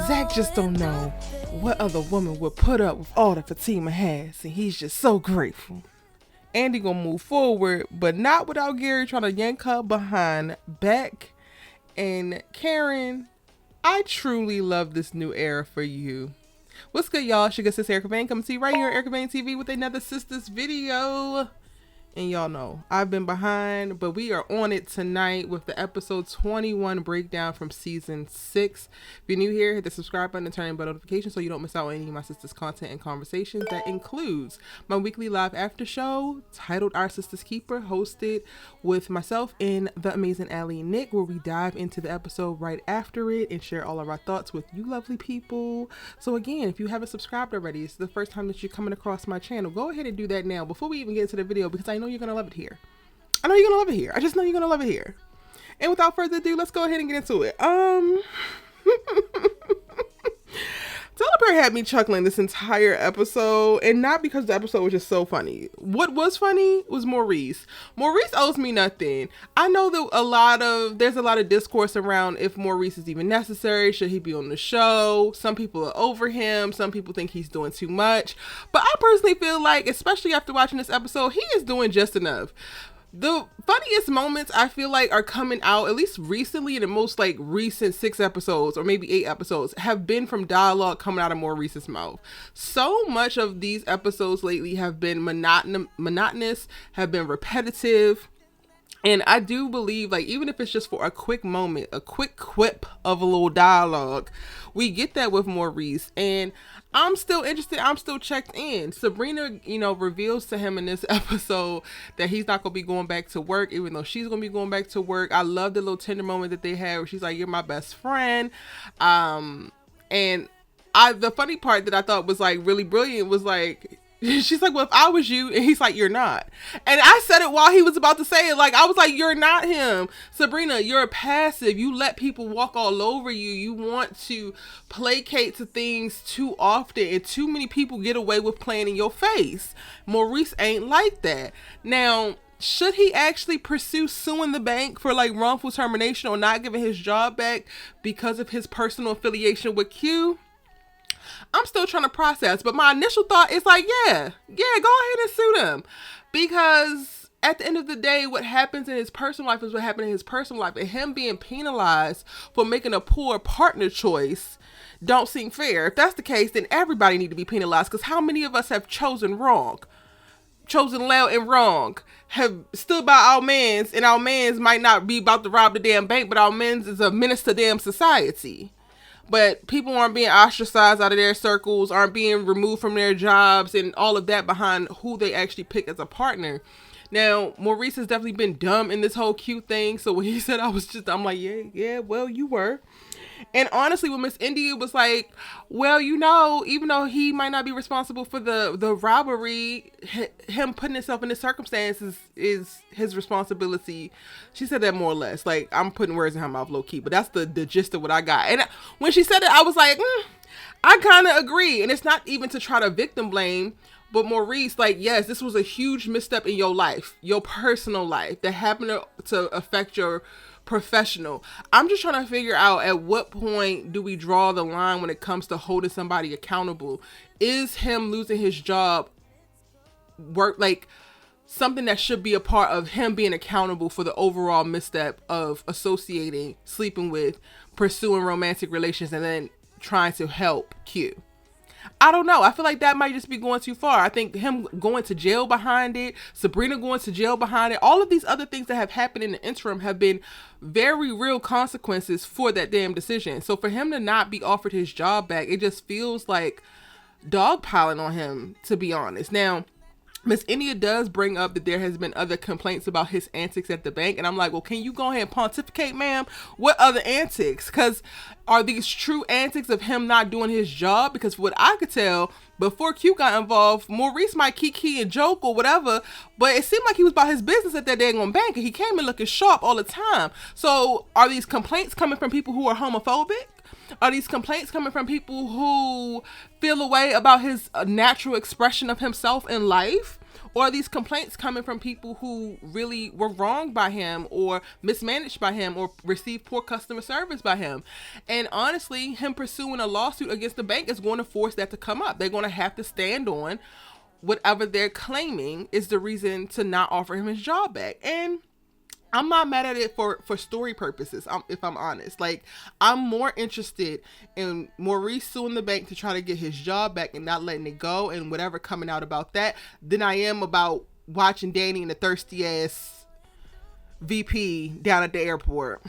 Zach just don't know what other woman would put up with all that Fatima has, and he's just so grateful. Andi gonna move forward, but not without Gary trying to yank her behind back. And Karen, I truly love this new era for you. What's good, y'all? Sugar Sis Erica Vane coming to you right here on Erica Vane TV with another Sistas video. And y'all know I've been behind, but we are on it tonight with the episode 21 breakdown from season 6. If you're new here, hit the subscribe button and turn on bell notifications so you don't miss out on any of my sisters' content and conversations. That includes my weekly live after show titled Our Sisters Keeper, hosted with myself and the amazing Allie Nick, where we dive into the episode right after it and share all of our thoughts with you lovely people. So again, if you haven't subscribed already, it's the first time that you're coming across my channel, go ahead and do that now before we even get into the video, because I know you're gonna love it here. I know you're gonna love it here. I just know you're gonna love it here. And without further ado, let's go ahead and get into it. Tyler had me chuckling this entire episode, and not because the episode was just so funny. What was funny was Maurice. Maurice owes me nothing. I know that there's a lot of discourse around if Maurice is even necessary. Should he be on the show? Some people are over him. Some people think he's doing too much. But I personally feel like, especially after watching this episode, he is doing just enough. The funniest moments I feel like are coming out, at least recently, in the most like recent 6 episodes or maybe 8 episodes, have been from dialogue coming out of Maurice's mouth. So much of these episodes lately have been monotonous, have been repetitive. And I do believe, like, even if it's just for a quick moment, a quick quip of a little dialogue, we get that with Maurice. And I'm still interested. I'm still checked in. Sabrina, reveals to him in this episode that he's not going to be going back to work, even though she's going to be going back to work. I love the little tender moment that they had where she's like, "You're my best friend." And the funny part that I thought was like really brilliant was like, she's like, "Well, if I was you," and he's like, "You're not." And I said it while he was about to say it. Like, I was like, "You're not him. Sabrina, you're passive. You let people walk all over you. You want to placate to things too often, and too many people get away with playing in your face." Maurice ain't like that. Now, should he actually pursue suing the bank for like wrongful termination or not giving his job back because of his personal affiliation with Q? I'm still trying to process, but my initial thought is like, yeah, go ahead and sue them, because at the end of the day, what happens in his personal life is what happened in his personal life, and him being penalized for making a poor partner choice don't seem fair. If that's the case, then everybody need to be penalized, because how many of us have chosen loud and wrong, have stood by our mans, and our mans might not be about to rob the damn bank, but our mans is a menace to damn society. But people aren't being ostracized out of their circles, aren't being removed from their jobs, and all of that behind who they actually pick as a partner. Now, Maurice has definitely been dumb in this whole cute thing. So when he said, I'm like, yeah, well, you were. And honestly, with Miss India, it was like, well, even though he might not be responsible for the robbery, him putting himself in this circumstances is his responsibility. She said that more or less. Like, I'm putting words in her mouth low key, but that's the gist of what I got. And when she said it, I was like, I kind of agree. And it's not even to try to victim blame, but Maurice, like, yes, this was a huge misstep in your life, your personal life, that happened to affect your professional. I'm just trying to figure out, at what point do we draw the line when it comes to holding somebody accountable? Is him losing his job like something that should be a part of him being accountable for the overall misstep of associating, sleeping with, pursuing romantic relations, and then trying to help Q? I don't know. I feel like that might just be going too far. I think him going to jail behind it, Sabrina going to jail behind it, all of these other things that have happened in the interim have been very real consequences for that damn decision. So for him to not be offered his job back, it just feels like dogpiling on him, to be honest. Now, Miss India does bring up that there has been other complaints about his antics at the bank. And I'm like, well, can you go ahead and pontificate, ma'am? What other antics? Because are these true antics of him not doing his job? Because what I could tell, before Q got involved, Maurice might kiki and joke or whatever, but it seemed like he was about his business at that dang bank, and he came in looking sharp all the time. So are these complaints coming from people who are homophobic? Are these complaints coming from people who feel a way about his natural expression of himself in life? Or are these complaints coming from people who really were wronged by him or mismanaged by him or received poor customer service by him? And honestly, him pursuing a lawsuit against the bank is going to force that to come up. They're going to have to stand on whatever they're claiming is the reason to not offer him his job back. And I'm not mad at it for story purposes, if I'm honest. Like, I'm more interested in Maurice suing the bank to try to get his job back and not letting it go and whatever coming out about that than I am about watching Danni and the thirsty ass VP down at the airport.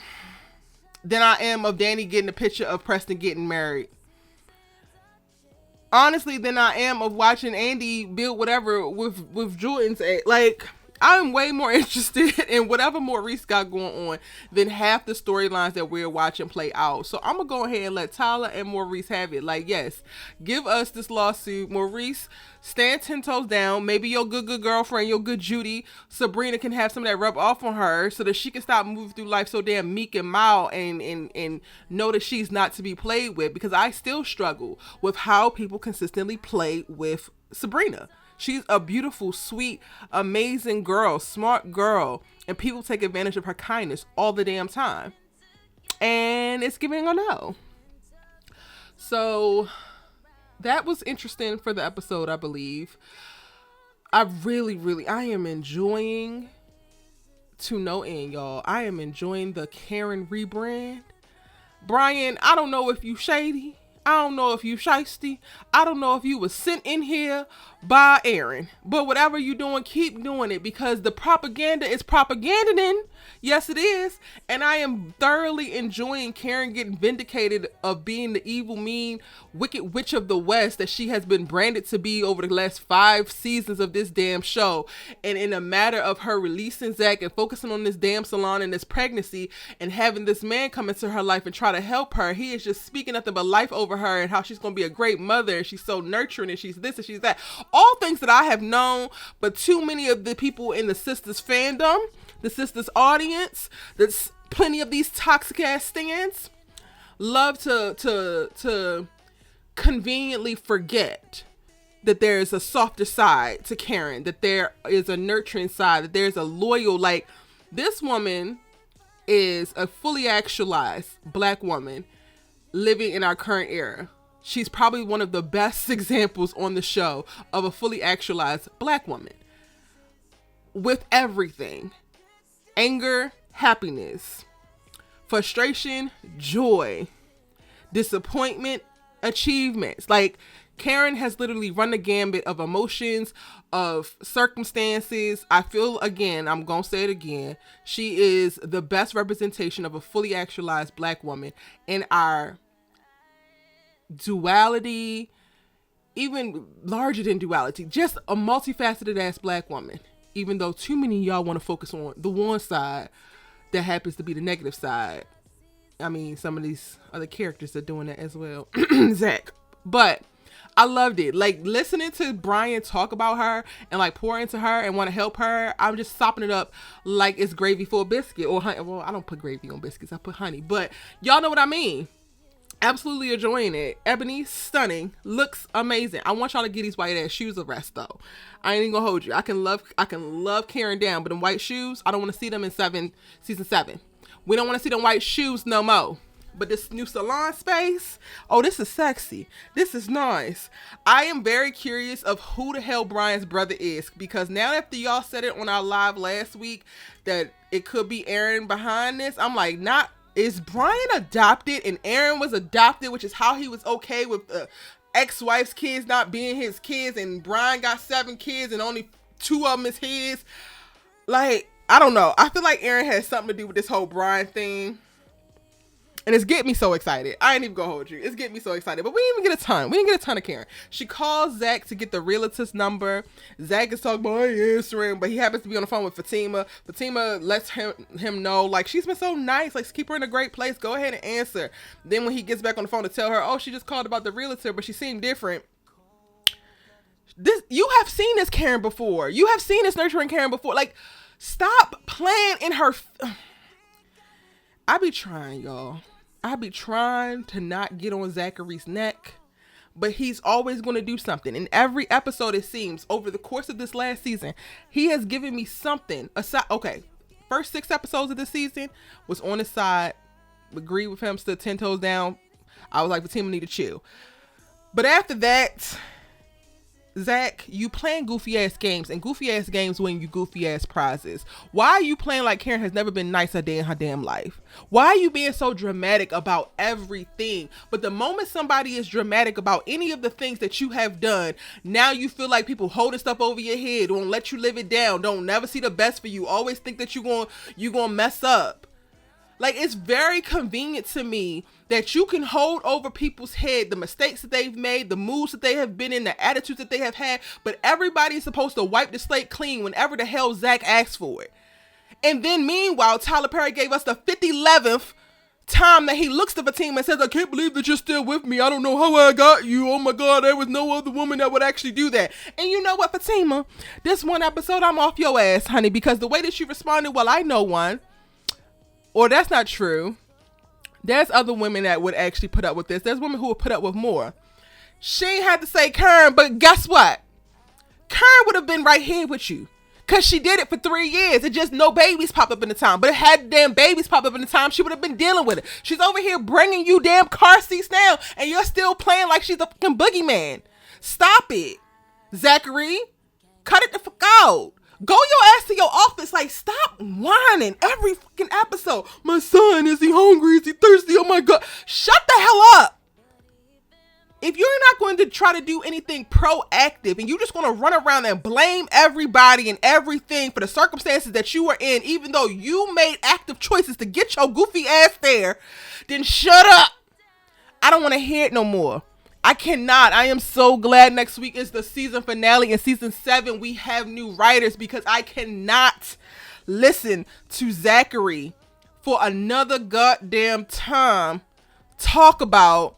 Than I am of Danni getting a picture of Preston getting married. Honestly, than I am of watching Andi build whatever with Jordan's egg. Like, I'm way more interested in whatever Maurice got going on than half the storylines that we're watching play out. So I'm going to go ahead and let Tyler and Maurice have it. Like, yes, give us this lawsuit. Maurice, stand 10 toes down. Maybe your good girlfriend, your good Judy, Sabrina can have some of that rub off on her so that she can stop moving through life so damn meek and mild and know that she's not to be played with. Because I still struggle with how people consistently play with Sabrina. She's a beautiful, sweet, amazing girl, smart girl, and people take advantage of her kindness all the damn time. And it's giving a no. So that was interesting for the episode, I believe. I am enjoying to no end, y'all. I am enjoying the Karen rebrand. Brian, I don't know if you shady. I don't know if you shiesty. I don't know if you was sent in here by Aaron. But whatever you doing, keep doing it because the propaganda is propagandaing. Yes, it is. And I am thoroughly enjoying Karen getting vindicated of being the evil, mean, wicked witch of the West that she has been branded to be over the last 5 seasons of this damn show. And in a matter of her releasing Zach and focusing on this damn salon and this pregnancy and having this man come into her life and try to help her, he is just speaking nothing but life over her and how she's going to be a great mother and she's so nurturing and she's this and she's that. All things that I have known, but too many of the people in the Sistas fandom, the Sistas audience, there's plenty of these toxic ass stands, love to conveniently forget that there's a softer side to Karen, that there is a nurturing side, that there's a loyal, like, this woman is a fully actualized Black woman living in our current era. She's probably one of the best examples on the show of a fully actualized Black woman with everything: anger, happiness, frustration, joy, disappointment, achievements. Like, Karen has literally run the gambit of emotions, of circumstances. I feel, again, I'm going to say it again, she is the best representation of a fully actualized Black woman in our duality, even larger than duality, just a multifaceted ass Black woman. Even though too many of y'all want to focus on the one side that happens to be the negative side. I mean, some of these other characters are doing that as well. Zach. But I loved it. Like, listening to Brian talk about her and like pour into her and want to help her, I'm just sopping it up like it's gravy for a biscuit or honey. Well, I don't put gravy on biscuits. I put honey. But y'all know what I mean. Absolutely enjoying it. Ebony, stunning, looks amazing. I want y'all to get these white ass shoes a rest though. I ain't even gonna hold you. I can love Karen down, but them white shoes, I don't want to see them in season 7. We don't want to see them white shoes no more. But this new salon space, oh, this is sexy. This is nice. I am very curious of who the hell Brian's brother is, because now after y'all said it on our live last week that it could be Aaron behind this, I'm like, is Brian adopted and Aaron was adopted, which is how he was okay with ex-wife's kids not being his kids, and Brian got 7 kids and only 2 of them is his. Like, I don't know. I feel like Aaron has something to do with this whole Brian thing. And it's getting me so excited. I ain't even gonna hold you. It's getting me so excited. But we didn't even get a ton. We didn't get a ton of Karen. She calls Zach to get the realtor's number. Zach is talking about, I ain't answering, but he happens to be on the phone with Fatima. Fatima lets him know, like, she's been so nice. Like, keep her in a great place. Go ahead and answer. Then when he gets back on the phone to tell her, oh, she just called about the realtor, but she seemed different. You have seen this Karen before. You have seen this nurturing Karen before. Like, stop playing in her. I be trying, y'all. I be trying to not get on Zachary's neck, but he's always going to do something. In every episode, it seems, over the course of this last season, he has given me something. Okay, first 6 episodes of this season was on his side, agreed with him, stood 10 toes down. I was like, Fatima need to chill. But after that, Zach, you playing goofy ass games, and goofy ass games win you goofy ass prizes. Why are you playing like Karen has never been nice a day in her damn life? Why are you being so dramatic about everything? But the moment somebody is dramatic about any of the things that you have done, now you feel like people holding stuff over your head, won't let you live it down, don't never see the best for you, always think that you gonna mess up. Like, it's very convenient to me that you can hold over people's head the mistakes that they've made, the moves that they have been in, the attitudes that they have had, but everybody's supposed to wipe the slate clean whenever the hell Zach asks for it. And then meanwhile, Tyler Perry gave us the 11th time that he looks to Fatima and says, I can't believe that you're still with me. I don't know how I got you. Oh my God, there was no other woman that would actually do that. And you know what, Fatima? This one episode, I'm off your ass, honey, because the way that you responded, well, I know one. Or that's not true. There's other women that would actually put up with this. There's women who would put up with more. She ain't had to say Karen, but guess what? Karen would have been right here with you. Because she did it for 3 years. It just no babies pop up in the time. But it had damn babies pop up in the time, she would have been dealing with it. She's over here bringing you damn car seats now, and you're still playing like she's a fucking boogeyman. Stop it. Zachary, cut it the fuck out. Go your ass to your office. Like, stop whining every fucking episode. My son, is he hungry? Is he thirsty? Oh my God. Shut the hell up. If you're not going to try to do anything proactive and you're just going to run around and blame everybody and everything for the circumstances that you were in, even though you made active choices to get your goofy ass there, then shut up. I don't want to hear it no more. I cannot. I am so glad next week is the season finale. In season 7, we have new writers, because I cannot listen to Zachary for another goddamn time talk about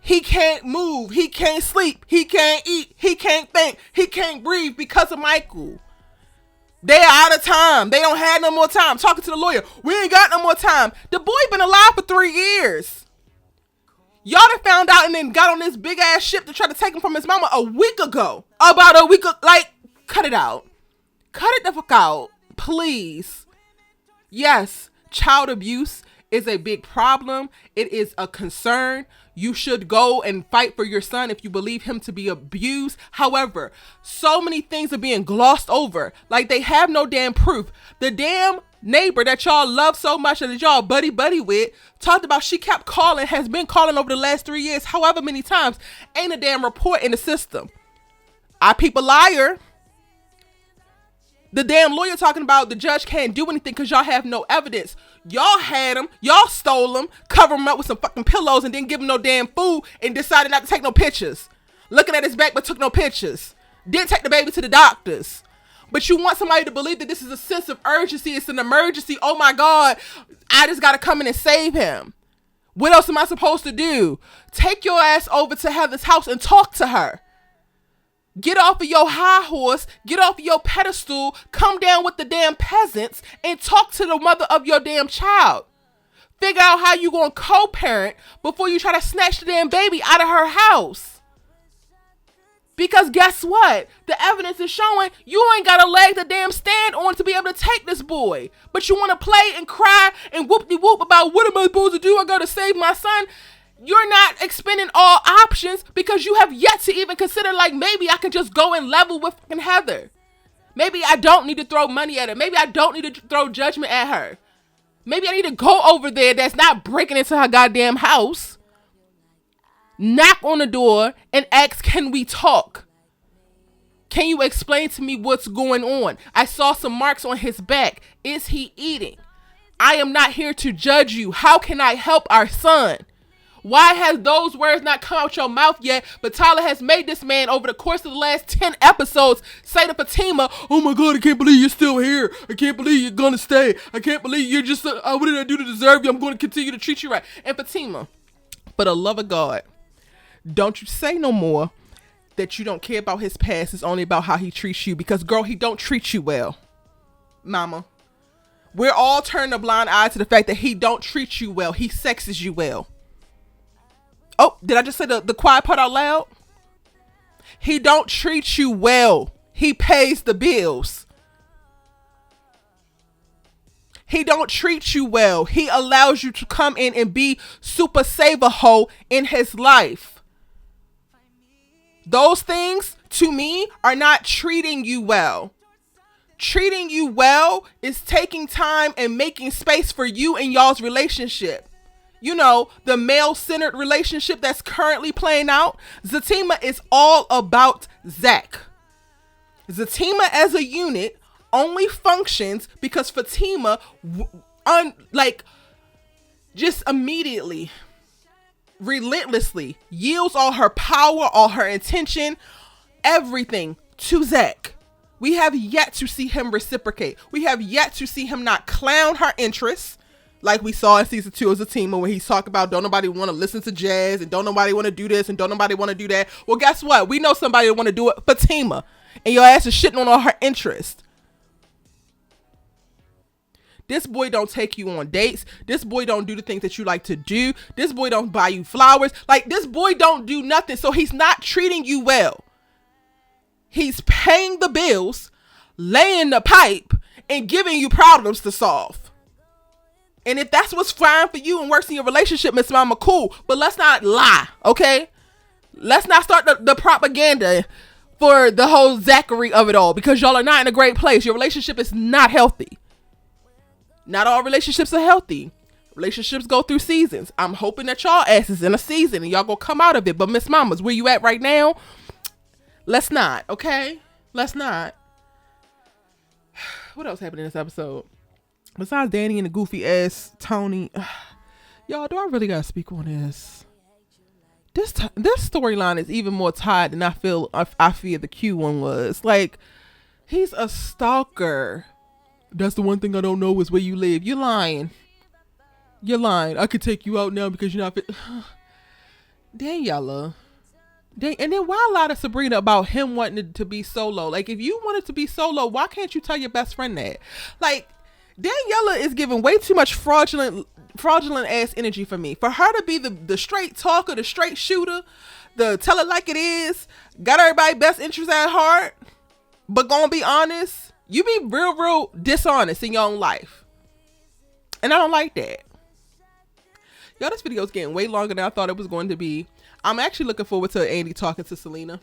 he can't move, he can't sleep, he can't eat, he can't think, he can't breathe because of Michael. They're out of time. They don't have no more time. Talking to the lawyer. We ain't got no more time. The boy been alive for 3 years. Y'all done found out and then got on this big ass ship to try to take him from his mama a week ago. About a week ago. Like, cut it out. Cut it the fuck out. Please. Yes, child abuse is a big problem. It is a concern. You should go and fight for your son if you believe him to be abused. However, so many things are being glossed over. Like, they have no damn proof. The damn neighbor that y'all love so much and that y'all buddy with talked about, she kept calling, has been calling over the last 3 years, however many times. Ain't a damn report in the system. I peep a liar. The damn lawyer talking about the judge can't do anything because y'all have no evidence. Y'all had him, y'all stole him, cover him up with some fucking pillows, and didn't give him no damn food, and decided not to take no pictures. Looking at his back but took no pictures. Didn't take the baby to the doctors. But you want somebody to believe that this is a sense of urgency. It's an emergency. Oh my God, I just got to come in and save him. What else am I supposed to do? Take your ass over to Heather's house and talk to her. Get off of your high horse. Get off of your pedestal. Come down with the damn peasants and talk to the mother of your damn child. Figure out how you going to co-parent before you try to snatch the damn baby out of her house. Because guess what? The evidence is showing you ain't got a leg to damn stand on to be able to take this boy. But you want to play and cry and whoop-de-whoop about what am I supposed to do? I got to save my son. You're not expending all options because you have yet to even consider, like, maybe I can just go and level with fucking Heather. Maybe I don't need to throw money at her. Maybe I don't need to throw judgment at her. Maybe I need to go over there that's not breaking into her goddamn house. Knock on the door and ask, can we talk? Can you explain to me what's going on? I saw some marks on his back. Is he eating? I am not here to judge you. How can I help our son? Why has those words not come out your mouth yet? But Tyler has made this man over the course of the last 10 episodes say to Fatima, oh my God, I can't believe you're still here. I can't believe you're going to stay. I can't believe you're just, what did I do to deserve you? I'm going to continue to treat you right. And Fatima, for the love of God, don't you say no more that you don't care about his past. It's only about how he treats you. Because, girl, he don't treat you well. Mama, we're all turning a blind eye to the fact that he don't treat you well. He sexes you well. Oh, did I just say the quiet part out loud? He don't treat you well. He pays the bills. He don't treat you well. He allows you to come in and be super saver hoe in his life. Those things, to me, are not treating you well. Treating you well is taking time and making space for you and y'all's relationship. You know, the male-centered relationship that's currently playing out. ZATIMA is all about Zach. ZATIMA as a unit only functions because Fatima, just immediately, relentlessly yields all her power, all her intention, everything to Zach. We have yet to see him reciprocate. We have yet to see him not clown her interests, like we saw in season 2 of ZATIMA, where he's talking about don't nobody want to listen to jazz and don't nobody want to do this and don't nobody want to do that. Well, guess what? We know somebody want to do it, Fatima, and your ass is shitting on all her interest. This boy don't take you on dates. This boy don't do the things that you like to do. This boy don't buy you flowers. Like, this boy don't do nothing. So he's not treating you well. He's paying the bills, laying the pipe, and giving you problems to solve. And if that's what's fine for you and works in your relationship, Miss Mama, cool. But let's not lie, okay? Let's not start the propaganda for the whole Zachary of it all, because y'all are not in a great place. Your relationship is not healthy. Not all relationships are healthy. Relationships go through seasons. I'm hoping that y'all asses in a season and y'all gonna come out of it. But Miss Mamas, where you at right now? Let's not, okay? Let's not. What else happened in this episode? Besides Danni and the goofy ass Tony. Y'all, do I really gotta speak on this? This storyline is even more tied than I fear the Q one was. Like, he's a stalker. That's the one thing I don't know is where you live. You're lying. You're lying. I could take you out now because you're not fit. Daniella. And then why lie to Sabrina about him wanting to be solo? Like, if you wanted to be solo, why can't you tell your best friend that? Like, Daniella is giving way too much fraudulent ass energy for me. For her to be the straight talker, the straight shooter, the tell it like it is, got everybody's best interest at heart, but gonna be honest, you be real dishonest in your own life. And I don't like that. Y'all, this video is getting way longer than I thought it was going to be. I'm actually looking forward to Andi talking to Selena.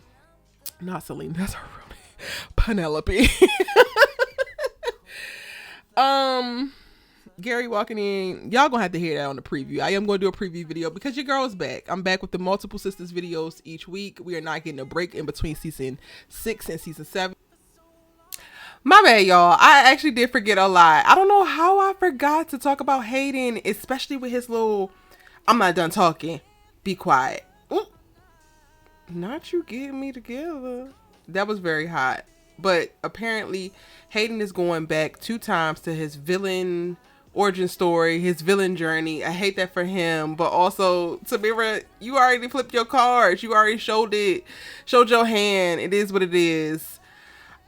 Not Selena, that's her real name. Penelope. Gary walking in. Y'all gonna have to hear that on the preview. I am gonna do a preview video because your girl is back. I'm back with the multiple sisters videos each week. We are not getting a break in between season 6 and season 7. My bad, y'all. I actually did forget a lot. I don't know how I forgot to talk about Hayden, especially with his little, I'm not done talking. Be quiet. Ooh. Not you getting me together. That was very hot. But apparently, Hayden is going back 2 times to his villain origin story, his villain journey. I hate that for him. But also, Samira, you already flipped your cards. You already showed your hand. It is what it is.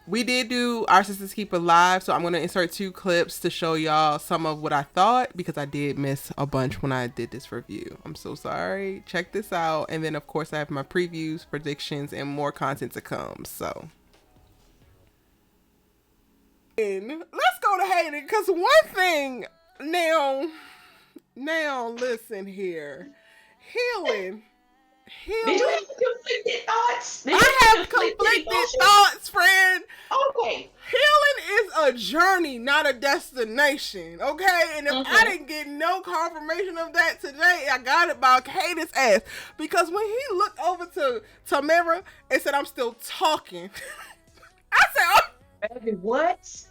We did do Our Sisters Keep Alive, so I'm going to insert 2 clips to show y'all some of what I thought, because I did miss a bunch when I did this review. I'm so sorry. Check this out. And then, of course, I have my previews, predictions, and more content to come. So, let's go to Hayden, because one thing, now, listen here. Healing. Did you have conflicted thoughts? I have conflicted thoughts, friend. Okay. Healing is a journey, not a destination. Okay? And if I didn't get no confirmation of that today, I got it by Hayden's ass. Because when he looked over to Tamara and said, I'm still talking, I said, oh. Baby, what?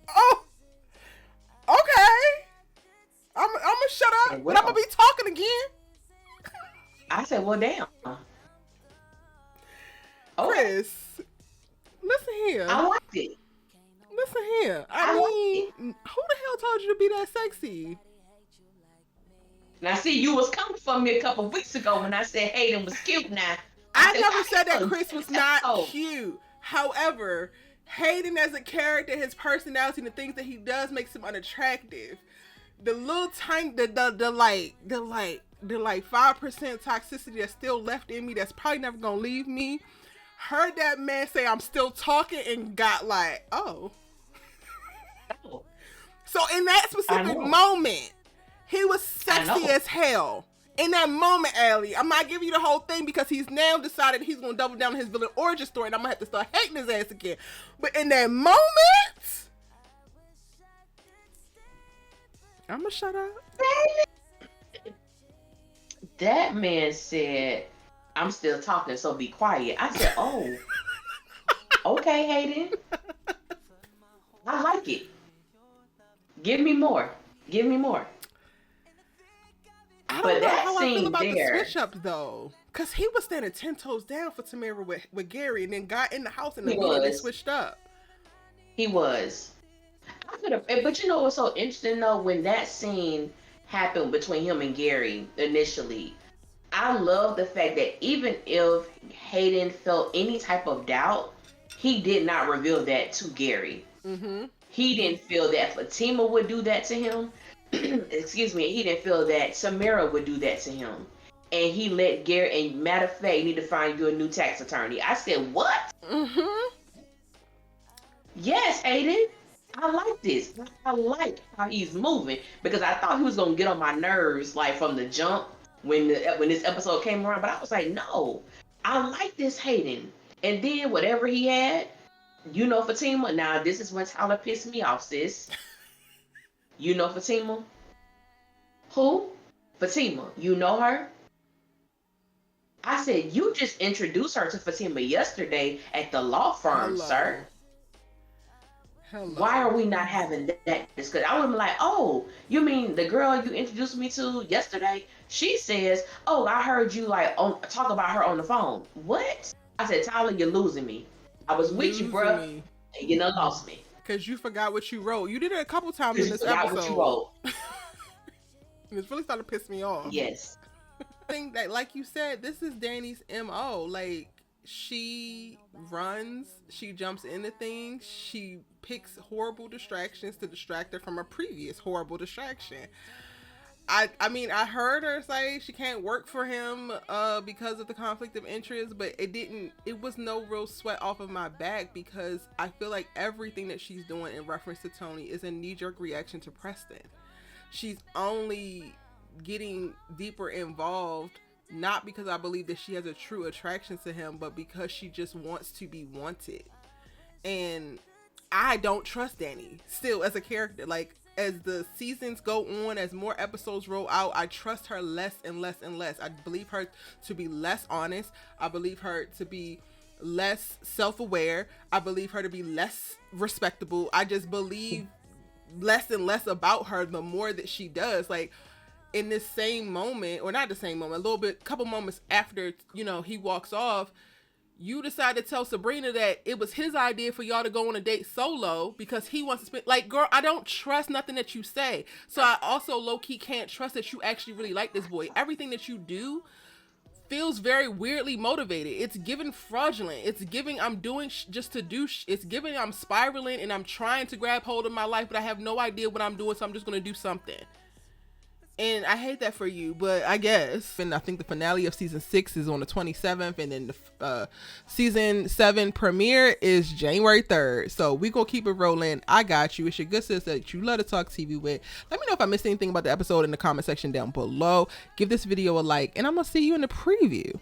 Oh. Okay. I'm going to shut up, but I'm going to be talking again. I said, well, damn. Chris, listen here. I liked it. Listen here. I mean, who the hell told you to be that sexy? Now, see, you was coming for me a couple weeks ago when I said Hayden was cute. Now, I never said that Chris was not cute. However, Hayden as a character, his personality, and the things that he does makes him unattractive. The little tiny, the the like 5% toxicity that's still left in me that's probably never gonna leave me, heard that man say I'm still talking and got like, oh. So in that specific moment, he was sexy as hell. In that moment, Allie, I'm not giving you the whole thing because he's now decided he's going to double down on his villain origin story and I'm going to have to start hating his ass again. But in that moment, I'm going to shut up. That man said, I'm still talking, so be quiet. I said, oh, okay, Hayden. I like it. Give me more. Give me more. I don't know how I feel about the switch up though, because he was standing 10 toes down for Tamara with Gary, and then got in the house and immediately switched up. He was. I could have, but you know what's so interesting though? When that scene happened between him and Gary initially, I love the fact that even if Hayden felt any type of doubt, he did not reveal that to Gary. Mm-hmm. He didn't feel that Fatima would do that to him. Excuse me. He didn't feel that Samara would do that to him. And he let Gary, and matter of fact, you need to find you a new tax attorney. I said, what? Mm-hmm. Yes, Hayden. I like this. I like how he's moving because I thought he was going to get on my nerves like from the jump when this episode came around. But I was like, no, I like this Hayden. And then whatever he had, you know, Fatima. Now, this is when Tyler pissed me off, sis. You know Fatima? Who? Fatima. You know her? I said, you just introduced her to Fatima yesterday at the law firm, sir. Hello. Why are we not having that discussion? I would be like, oh, you mean the girl you introduced me to yesterday? She says, oh, I heard you like talk about her on the phone. What? I said, Tyler, you're losing me. I was with you, bro. And you done lost me. Because you forgot what you wrote. You did it a couple times in this episode. What you wrote. And it's really starting to piss me off. Yes. I think that, like you said, this is Danny's MO. Like, she runs, she jumps into things, she picks horrible distractions to distract her from a previous horrible distraction. I mean, I heard her say she can't work for him because of the conflict of interest, but it was no real sweat off of my back because I feel like everything that she's doing in reference to Tony is a knee-jerk reaction to Preston. She's only getting deeper involved, not because I believe that she has a true attraction to him, but because she just wants to be wanted. And I don't trust Danny still as a character. Like, as the seasons go on, as more episodes roll out, I trust her less and less and less. I believe her to be less honest. I believe her to be less self-aware. I believe her to be less respectable. I just believe less and less about her the more that she does. Like, in this same moment, or not the same moment, couple moments after, you know, he walks off, you decide to tell Sabrina that it was his idea for y'all to go on a date solo because he wants to spend, like, girl, I don't trust nothing that you say. So I also low-key can't trust that you actually really like this boy. Everything that you do feels very weirdly motivated. It's giving fraudulent. It's giving I'm doing just to do it's giving I'm spiraling and I'm trying to grab hold of my life, but I have no idea what I'm doing, so I'm just going to do something. And I hate that for you, but I guess. And I think the finale of season 6 is on the 27th, and then the season 7 premiere is January 3rd. So we gonna keep it rolling. I got you. It's your good sister that you love to talk TV with. Let me know if I missed anything about the episode in the comment section down below. Give this video a like, and I'm gonna see you in the preview.